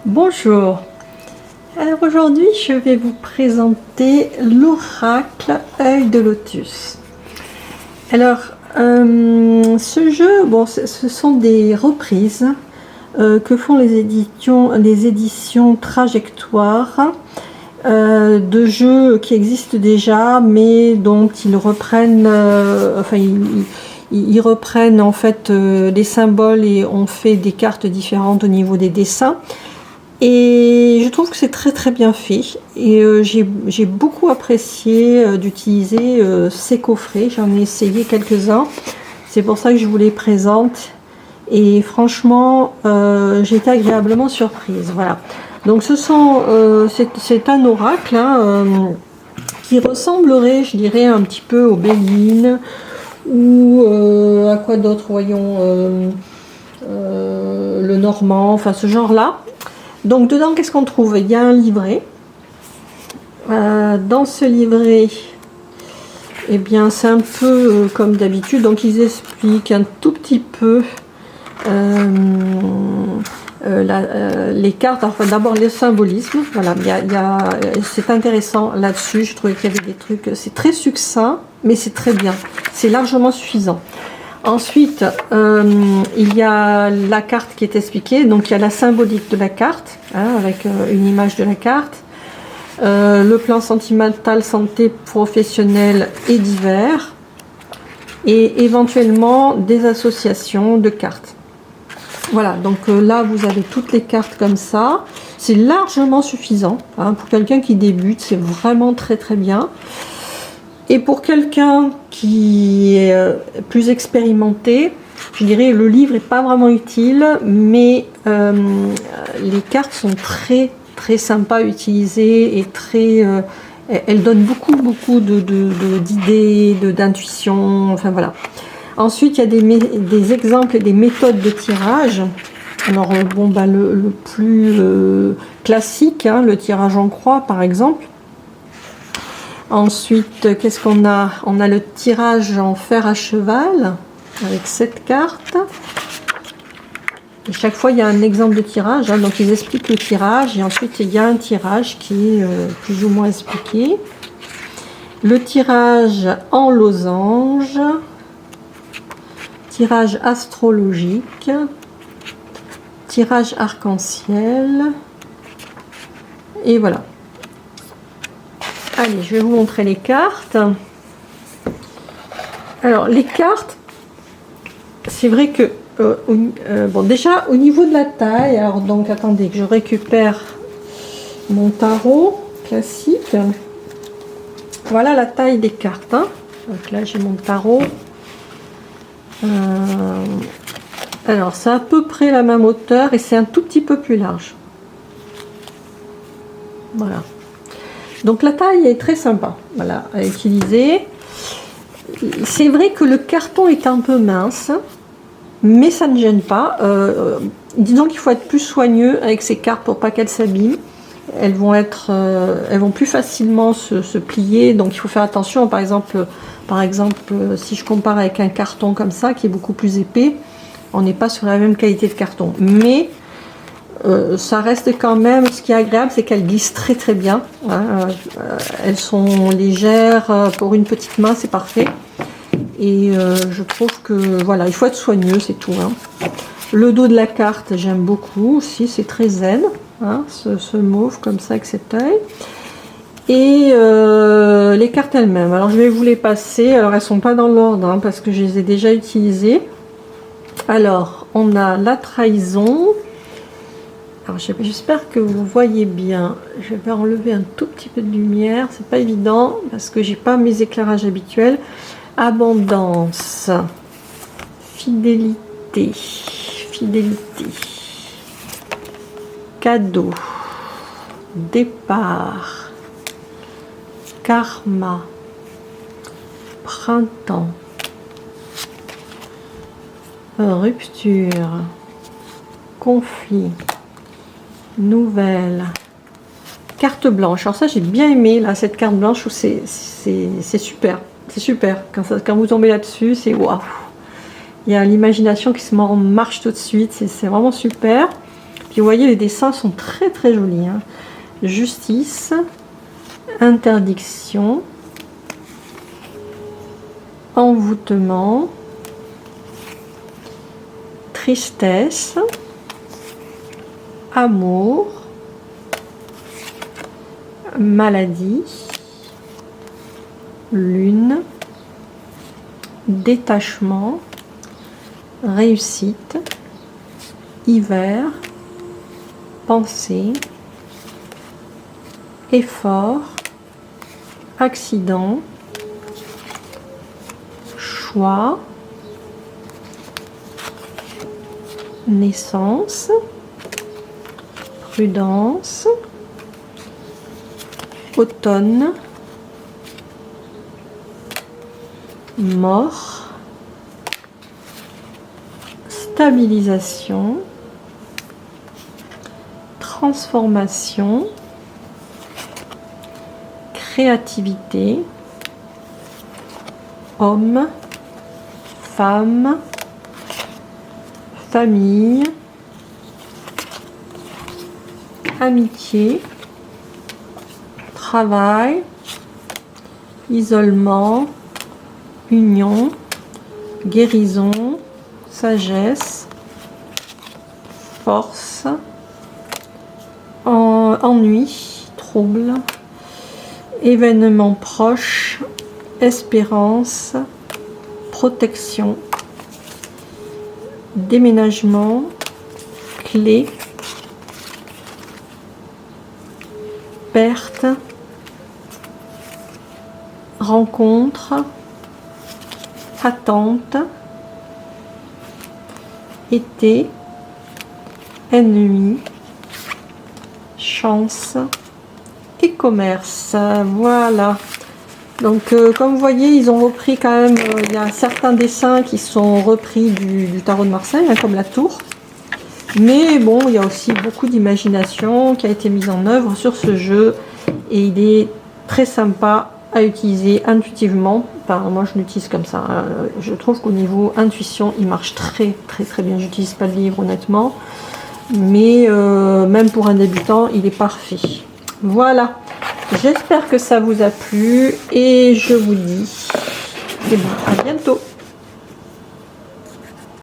Bonjour. Alors aujourd'hui, je vais vous présenter l'oracle Œil de Lotus. Alors, ce jeu, bon, ce sont des reprises que font les éditions Trajectoire de jeux qui existent déjà, mais dont ils reprennent, ils reprennent en fait les symboles et ont fait des cartes différentes au niveau des dessins. Et je trouve que c'est très très bien fait et j'ai beaucoup apprécié d'utiliser ces coffrets. J'en ai essayé quelques-uns, c'est pour ça que je vous les présente et franchement j'ai été agréablement surprise. Voilà, donc c'est un oracle qui ressemblerait, je dirais, un petit peu au Béline ou à quoi d'autre, voyons, le Normand, enfin ce genre là. Donc dedans, qu'est-ce qu'on trouve? Il y a un livret. Dans ce livret, eh bien, c'est un peu comme d'habitude. Donc ils expliquent un tout petit peu les cartes. Enfin, d'abord le symbolisme. Voilà, c'est intéressant là-dessus. Je trouvais qu'il y avait des trucs. C'est très succinct, mais c'est très bien. C'est largement suffisant. Ensuite, il y a la carte qui est expliquée, donc il y a la symbolique de la carte, avec une image de la carte, le plan sentimental, santé professionnelle et divers, et éventuellement des associations de cartes. Voilà, donc là vous avez toutes les cartes comme ça, c'est largement suffisant, pour quelqu'un qui débute, c'est vraiment très très bien. Et pour quelqu'un qui est plus expérimenté, je dirais le livre n'est pas vraiment utile, mais les cartes sont très très sympas à utiliser et très, elles donnent beaucoup d'idées, d'intuition, enfin voilà. Ensuite, il y a des exemples et des méthodes de tirage. Alors bon, le plus classique, le tirage en croix par exemple. Ensuite, qu'est-ce qu'on a? On a le tirage en fer à cheval avec 7 cartes. Et chaque fois, il y a un exemple de tirage. Donc, ils expliquent le tirage et ensuite, il y a un tirage qui est plus ou moins expliqué. Le tirage en losange. Tirage astrologique. Tirage arc-en-ciel. Et voilà. Allez, je vais vous montrer les cartes. Alors, les cartes, c'est vrai que, bon, déjà, au niveau de la taille, alors donc, attendez, que je récupère mon tarot classique. Voilà la taille des cartes. Donc là, j'ai mon tarot. Alors, c'est à peu près la même hauteur et c'est un tout petit peu plus large. Voilà. Donc la taille est très sympa, voilà, à utiliser. C'est vrai que le carton est un peu mince, mais ça ne gêne pas. Disons qu'il faut être plus soigneux avec ces cartes pour pas qu'elles s'abîment. Elles vont plus facilement se plier, donc il faut faire attention. Par exemple, si je compare avec un carton comme ça, qui est beaucoup plus épais, on n'est pas sur la même qualité de carton. Mais ça reste quand même, ce qui est agréable, c'est qu'elles glissent très très bien. Elles sont légères, pour une petite main, c'est parfait. Et je trouve que voilà, il faut être soigneux, c'est tout. Le dos de la carte, j'aime beaucoup aussi, c'est très zen, ce mauve comme ça avec cet œil. Et les cartes elles-mêmes, alors je vais vous les passer. Alors elles sont pas dans l'ordre, parce que je les ai déjà utilisées. Alors on a la trahison. Alors j'espère que vous voyez bien. Je vais enlever un tout petit peu de lumière, c'est pas évident parce que j'ai pas mes éclairages habituels. Abondance, fidélité, cadeau, départ, karma, printemps, rupture, conflit, nouvelle, carte blanche. Alors ça j'ai bien aimé là, cette carte blanche, c'est super, c'est super quand vous tombez là-dessus, c'est waouh, il y a l'imagination qui se met en marche tout de suite, c'est vraiment super. Puis vous voyez, les dessins sont très très jolis, hein. Justice, interdiction, envoûtement, tristesse, amour, maladie, lune, détachement, réussite, hiver, pensée, effort, accident, choix, naissance, prudence, automne, mort, stabilisation, transformation, créativité, homme, femme, famille, amitié, travail, isolement, union, guérison, sagesse, force, ennui, trouble, événement proche, espérance, protection, déménagement, clé, perte, rencontre, attente, été, ennemi, chance et commerce. Voilà. Donc comme vous voyez, ils ont repris quand même, il y a certains dessins qui sont repris du tarot de Marseille, hein, comme la tour. Mais bon, il y a aussi beaucoup d'imagination qui a été mise en œuvre sur ce jeu. Et il est très sympa à utiliser intuitivement. Enfin, moi je l'utilise comme ça. Hein. Je trouve qu'au niveau intuition, il marche très bien. J'utilise pas le livre honnêtement. Mais même pour un débutant, il est parfait. Voilà. J'espère que ça vous a plu. Et je vous dis à bientôt.